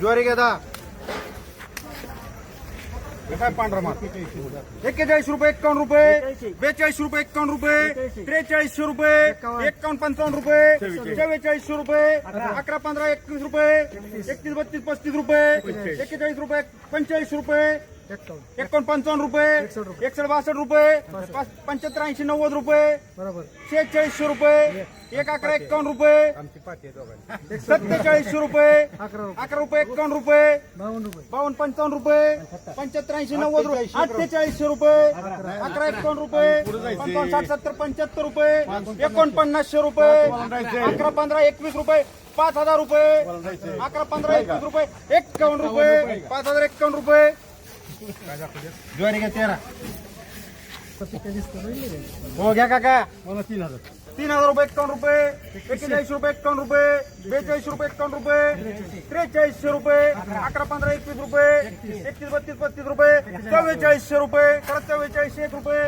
ज्वारी घ्या 10. हे काय पांढरा माल 41 रुपये 51 रुपये 42 रुपये 51 रुपये 43 रुपये 51 55 रुपये 44 रुपये 11 15 21 रुपये 31 32 35 रुपये 41 रुपये 45 रुपये 51 रुपये 61 रुपये 75 80 90 रुपये 46 रुपये 11 51 रुपये 47 रुपये 11 रुपये 51 रुपये 52 55 रुपये 75 80 90 रुपये 48 रुपये 11 51 रुपये 55 60 70 75 रुपये 49 रुपये 11 15 21 रुपये 5000 रुपये 11 15 21 रुपये 51 रुपये 5051 रुपये ज्वारी घ्या 13. हो घ्या काका 3000 रुपये 51 रुपये 41 रुपये 51 रुपये 42 रुपये 51 रुपये 43 रुपये 11 15 21 रुपये 31 32 35 रुपये 44 रुपये 44 1 रुपये